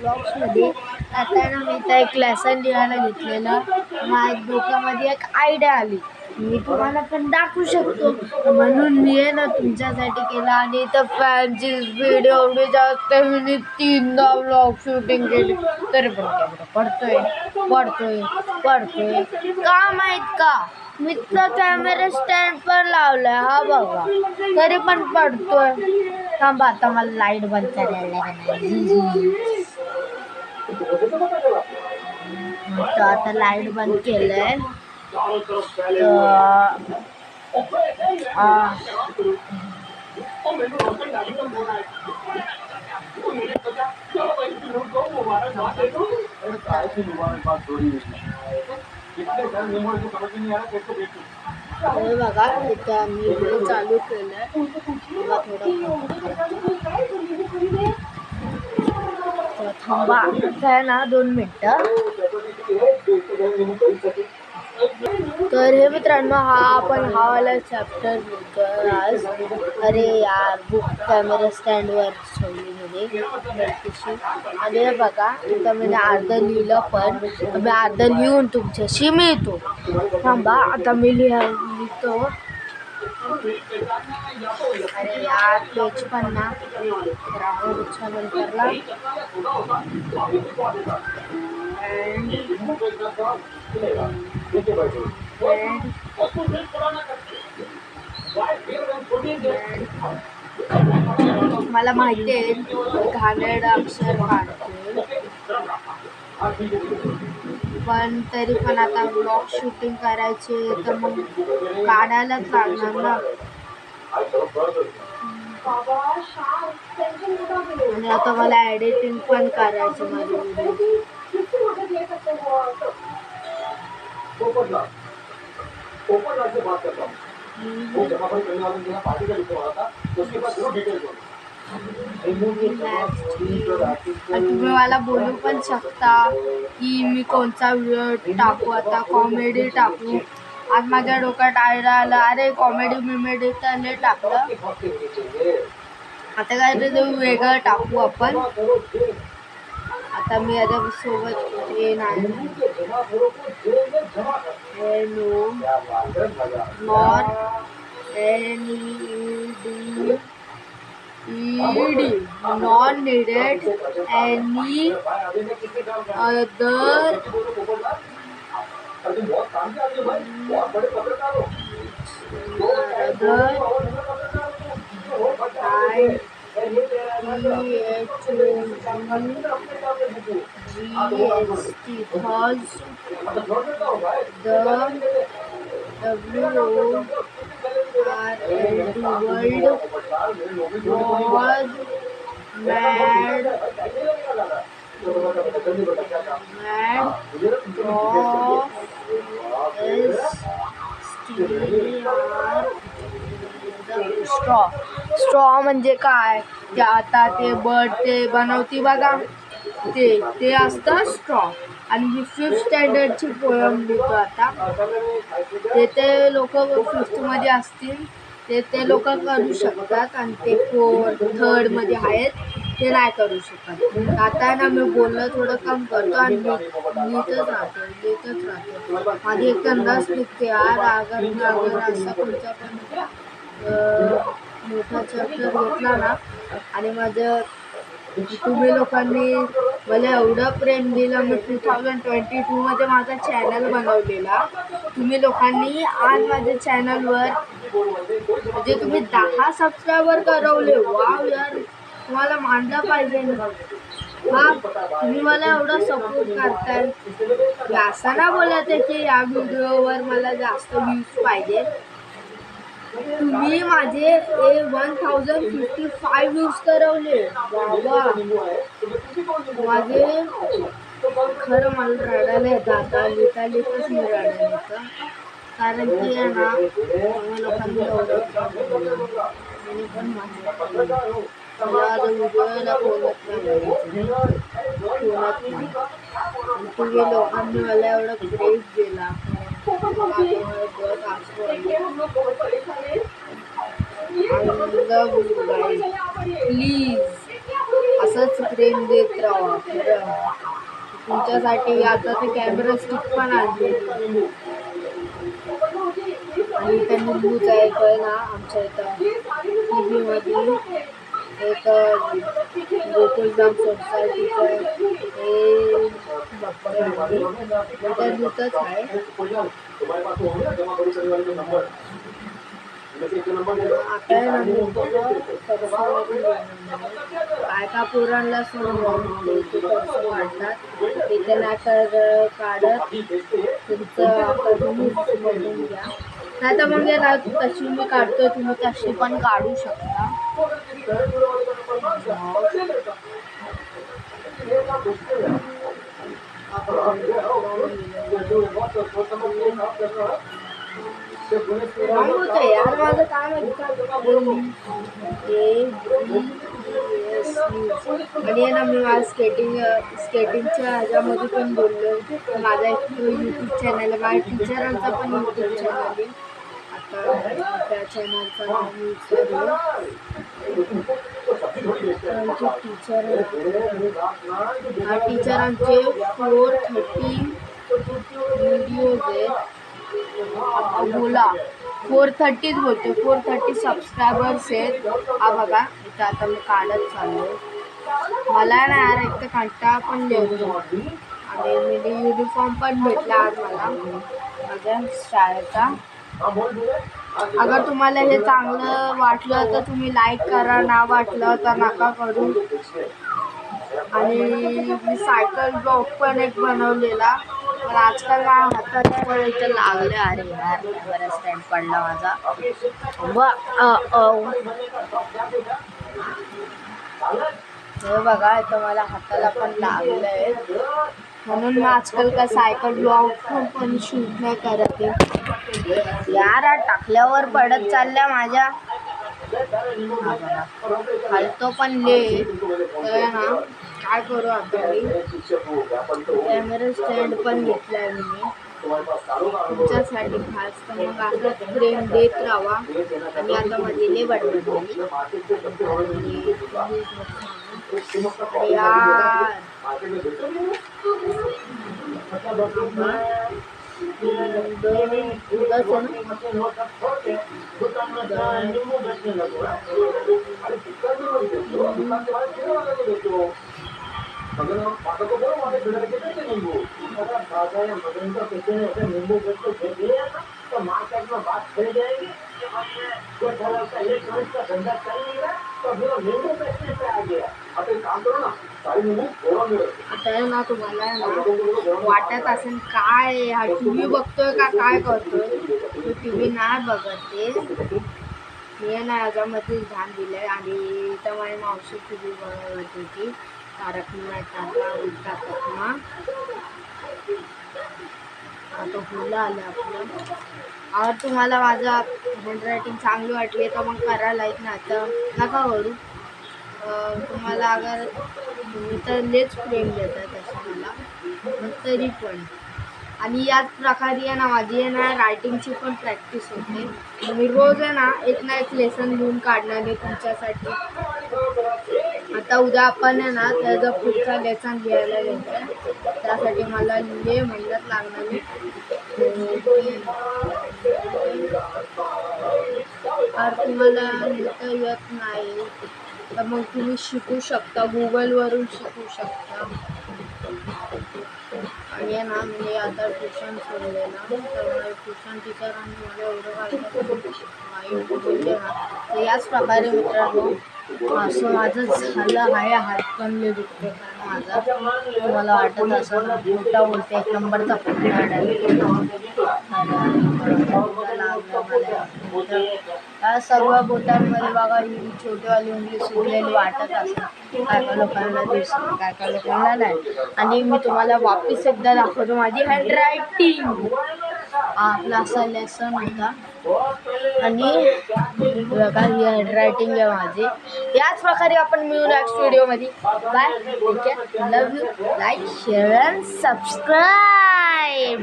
ब्लॉग्समध्ये आता ना मी तर एक लेसन लिहायला घेतलेलं. माझ्या डोक्यामध्ये एक आयडिया आली, मी तुम्हाला पण दाखवू शकतो म्हणून मी आहे ना तुमच्यासाठी केला. आणि तर फॅनची स्पीड एवढी जास्त, मी 3दा ब्लॉग शूटिंग केली तरी पण कॅमेरा पडतोय पडतोय पडतोय का माहीत का. मी तर कॅमेरा स्टँड पण लावलाय, हा बघा, तरी पण पडतोय. थांबा आता मला लाईट बंद करायला तर आता लाईट बंद केलंय. हे बघा इथं मी व्हिडिओ चालू केलंय. बघा थोडं थांबा आहे ना 2 मिनिटं. तर हे मित्रांनो, हा वाला चॅप्टर होतं आज. अरे यार, बुक कॅमेरा स्टँडवर ठेवली आणि हे बघा इथं मी अर्धं लिहिलं, पण मी अर्धं लिहून तुमच्याशी मिळतो. थांबा आता मी लिहितो. अरे यार, पेज पण ना राहुलच्या नंतरला मला माहिती आहे घाणेरडं अक्षर काढते, पण तरी पण आता ब्लॉग शूटिंग करायचे तर मग काढायलाच लागणार ना. आणि आता मला एडिटिंग पण करायचं माझ्या व्हिडिओ. तुम्ही मला बोलू पण शकता की मी कोणता व्हिडिओ टाकू. आता कॉमेडी टाकू. आज माझ्या डोक्यात आयडिया आला, अरे कॉमेडी मिमेडी तर नाही टाकलं, आता काय ते वेगळं टाकू आपण. आता मी आता सोबत हे नाही not needed any other because the WORLD was mad straw म्हणजे काय ते, आता ते बर्ड ते बनवती बघा, ते असतं स्ट्रॉ. आणि ही 5th स्टँडर्डची पोयम लिहितो आता. ते लोक 5th मध्ये असतील ते लोक करू शकतात, आणि ते 4th 3rd मध्ये आहेत ते नाही करू शकत. आता ना मी बोलणं थोडं कम करतो आणि लिहितच राहतो. माझी एक अंदाज निघते यार. अगर असा पुढचा पण मोठा चॅप्टर घेतला ना, आणि माझं तुम्ही लोकांनी मला एवढं प्रेम दिलं. मी 2022 मध्ये माझा चॅनल बनवलेला. तुम्ही लोकांनी आज माझ्या चॅनलवर म्हणजे तुम्ही 10 सबस्क्रायबर करवले. वाव यार, तुम्हाला मानलं पाहिजे ना. हा, तुम्ही मला एवढा सपोर्ट करताय. असं ना बोलत आहे की या व्हिडिओवर मला जास्त व्ह्यूज पाहिजे. तुम्ही माझे 1055 व्ह्यूज करवले. बाबा, माझे खरं मला रडायला येतं. आता लिहिताच मी रडायला येतं, कारण की आहे ना लोकांनी एवढं पण मला व्हिडिओला बोलत नाही. तुम्ही लोकांनी मला एवढं प्रेम दिला. I love you guys. Please प्रेम देत राहा खरं. तुमच्यासाठी आता ते कॅमेरा स्टिक पण आणलेली आणि इथं निंबूच आहे पण ना आमच्या इथं टी मध्ये एक गोकुलधाम सोसायटीचं हे बघतोय आम्ही इंटरव्ह्यूच आहे. आता आहे ना मी काय का पोरांना ते पैसे काढतात तिथे नाही तर काढत तुमचं आता तुम्हीच बघून घ्या. नाही तर मग ना तशी मी काढतोय तुम्ही तशी पण काढू शकता. यार माझं काय आणि ना मी माझ्या स्केटिंगच्या ह्याच्यामध्ये पण बोललो. माझा एक यूट्यूब चॅनल आहे, माझ्या टीचरांचा पण यूट्यूब चॅनल आहे. आता त्या चॅनलचं नाव मी विचारलं टीचरांचे 430 व्हिडिओज आहेत. बोला 430 बोलतो 430 सबस्क्रायबर्स आहेत. हा बघा इथं आता मी काढत चाललो. मला ना यार एक तर कंटाळा पण येतो आणि मी युनिफॉर्म पण भेटला आज मला माझ्या शाळेचा. अगर तुम्हाला हे चांगलं वाटलं तर तुम्ही लाईक करा, ना वाटलं तर नका करू. आणि मी सायकल ब्लॉग पण एक बनवलेला पण आजकाल माझ्या हाताला इथं लागलं. अरे यार कॅमेरा स्टँड पडला माझा. हे बघा इथं मला हाताला पण लागलंय म्हणून मी आजकाल का सायकल ब्लॉग पण शूट नाही करत आहे. यार टाकल्यावर पडत चालल्या माझ्या. हलतो पण ले तर ना काय करू आता मी कॅमेरा स्टँड पण घेतलाय मी तुमच्यासाठी खास. तर मग असंच प्रेम देत राहा. आणि आता माझी लय बडबड यार आता ना तुम्हाला ना वाटत असेल काय हा टी व्ही बघतोय का काय करतोय. तो टी व्ही नाही बघत ते मी ना याच्यामध्ये ध्यान दिलंय. आणि इथं माझी मावशी टी व्ही बघत होती तारक मेहता उलटा चष्मा. आता फुलं आलं आपलं. और तुम्हाला माझा हँडरायटिंग चांगली वाटली तर मग करा लाईक, नाही तर नका करू. तुम्हाला अगर तुम्ही तर लेच प्रेम देतात तसं मला मग तरी पण. आणि याच प्रकारे आहे ना माझी आहे ना रायटिंगची पण प्रॅक्टिस होते. मी रोज आहे ना एक ना एक लेसन लिहून काढणार आहे तुमच्यासाठी. आता उद्या आपण आहे ना त्याचा पुढचा लेसन लिहायला घ्यायचा. त्यासाठी मला लय मेहनत लागणार आहे. तुम्हाला लिहिता येत नाही तर मग तुम्ही शिकू शकता, गुगलवरून शिकू शकता. आणि ना मी आता ट्युशन सोडलेला तर ट्युशन टीचरांनी मला एवढं वाईट बोलले ना. तर याच प्रकारे मित्रांनो असं माझं झालं आहे. हात पण लय दुखते कारण माझा. तुम्हाला वाटत असं मोठा बोलते एक नंबरचा या सर्व बोटांमध्ये बघा ही छोटीवाली उंगली सुटलेली वाटत असेल काय काय लोकांना दिसत काय काय लोकांना नाही. आणि मी तुम्हाला वापस एकदा दाखवतो माझी हँडरायटिंग. आपला असा लेसन होता आणि बघा ही हँडरायटिंग आहे माझी. याच प्रकारे आपण मिळू नेक्स्ट व्हिडिओमध्ये. Bye, take care, love you, like share and subscribe.